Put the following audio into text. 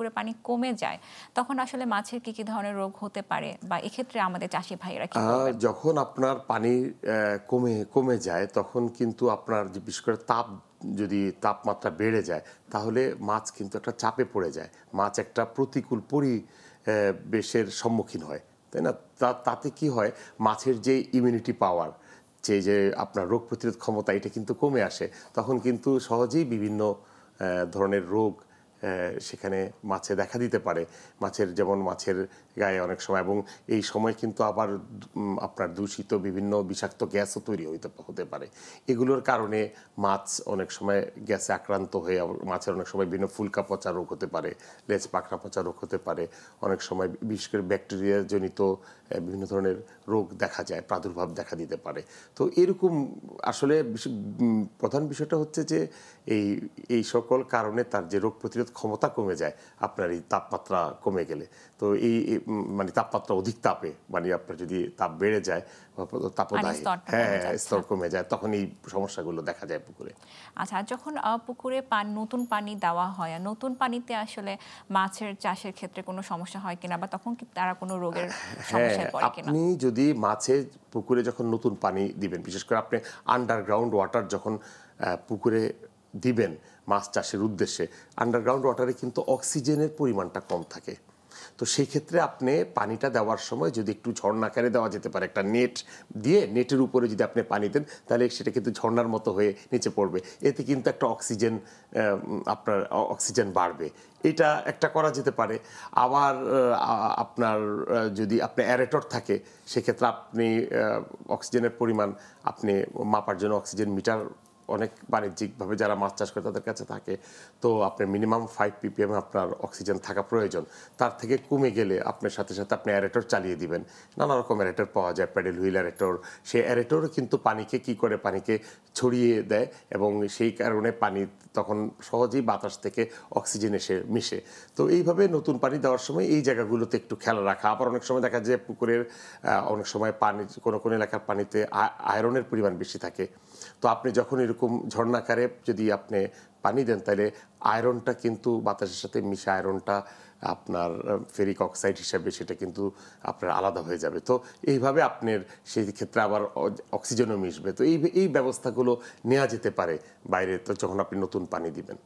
পুকুরে পানি কমে যায় তখন আসলে মাছের কি কি ধরনের রোগ হতে পারে বা এক্ষেত্রে আমাদের চাষি ভাইয়েরা কি করবেন? যখন আপনার পানি কমে কমে যায় তখন কিন্তু আপনার যে বিশেষ করে যদি তাপমাত্রা বেড়ে যায় তাহলে মাছ কিন্তু একটা চাপে পড়ে যায়, মাছ একটা প্রতিকূল পরিবেশের সম্মুখীন হয়, তাই না? তাতে কি হয়, মাছের যে ইমিউনিটি পাওয়ার, যে আপনার রোগ প্রতিরোধ ক্ষমতা, এটা কিন্তু কমে আসে। তখন কিন্তু সহজেই বিভিন্ন ধরনের রোগ সেখানে মাছে দেখা দিতে পারে। যেমন মাছের গায়ে অনেক সময়, এবং এই সময় কিন্তু আবার আপনার দূষিত বিভিন্ন বিষাক্ত গ্যাসও তৈরি হতে পারে। এগুলোর কারণে মাছ অনেক সময় গ্যাসে আক্রান্ত হয়ে মাছের অনেক সময় বিভিন্ন ফুলকা পচা রোগ হতে পারে, লেজ পাখনা পচা রোগ হতে পারে। অনেক সময় বিশেষ করে ব্যাকটেরিয়া জনিত বিভিন্ন ধরনের রোগ দেখা যায়, প্রাদুর্ভাব দেখা দিতে পারে। তো এরকম আসলে প্রধান বিষয়টা হচ্ছে যে এই সকল কারণে তার যে রোগ প্রতিরোধ ক্ষমতা কমে যায় আপনার এই তাপমাত্রা কমে গেলে। তো মানে তাপমাত্রা অধিক তাপে, মানে আপনার যদি তাপ বেড়ে যায়, তাপদাহে স্তর কমে যায়, তখন এই সমস্যাগুলো দেখা যায় পুকুরে। আচ্ছা, যখন পুকুরে নতুন পানি দেওয়া হয়, আর নতুন পানিতে আসলে মাছের চাষের ক্ষেত্রে কোনো সমস্যা হয় কিনা বা তখন কি তারা কোনো রোগের সমস্যায় পড়ে কিনা? আপনি যদি মাছের পুকুরে যখন নতুন পানি দিবেন, বিশেষ করে আপনি আন্ডারগ্রাউন্ড ওয়াটার যখন পুকুরে দিবেন মাছ চাষের উদ্দেশ্যে, আন্ডারগ্রাউন্ড ওয়াটারে কিন্তু অক্সিজেনের পরিমাণটা কম থাকে। তো সেই ক্ষেত্রে আপনি পানিটা দেওয়ার সময় যদি একটু ঝর্ণাকারে দেওয়া যেতে পারে, একটা নেট দিয়ে নেটের উপরে যদি আপনি পানি দেন তাহলে সেটা কিন্তু ঝর্ণার মতো হয়ে নিচে পড়বে। এতে কিন্তু একটা আপনার অক্সিজেন বাড়বে। এটা একটা করা যেতে পারে। আবার আপনার যদি আপনার অ্যারেটর থাকে, সেক্ষেত্রে আপনি অক্সিজেনের পরিমাণ আপনি মাপার জন্য অক্সিজেন মিটার অনেক বাণিজ্যিকভাবে যারা মাছ চাষ করে তাদের কাছে থাকে। তো আপনার মিনিমাম 5 ppm আপনার অক্সিজেন থাকা প্রয়োজন। তার থেকে কমে গেলে আপনার সাথে সাথে আপনি অ্যারেটর চালিয়ে দিবেন। নানা রকম অ্যারেটর পাওয়া যায়, প্যাডেল হুইল অ্যারেটর। সেই অ্যারেটরও কিন্তু পানিকে কি করে, পানিকে ছড়িয়ে দেয়, এবং সেই কারণে পানি তখন সহজেই বাতাস থেকে অক্সিজেন এসে মিশে। তো এইভাবে নতুন পানি দেওয়ার সময় এই জায়গাগুলোতে একটু খেয়াল রাখা। আবার অনেক সময় দেখা যায় পুকুরের অনেক সময় পানি, কোনো কোনো এলাকার পানিতে আয়রনের পরিমাণ বেশি থাকে। তো আপনি যখন এরকম ঝর্ণাকারে যদি আপনি পানি দেন, তাহলে আয়রনটা কিন্তু বাতাসের সাথে মিশে আয়রনটা আপনার ফেরিক অক্সাইড হিসাবে সেটা কিন্তু আপনার আলাদা হয়ে যাবে। তো এইভাবে আপনার সেই ক্ষেত্রে আবার অক্সিজেনও মিশবে। তো এই ব্যবস্থাগুলো নেওয়া যেতে পারে বাইরে তো যখন আপনি নতুন পানি দিবেন।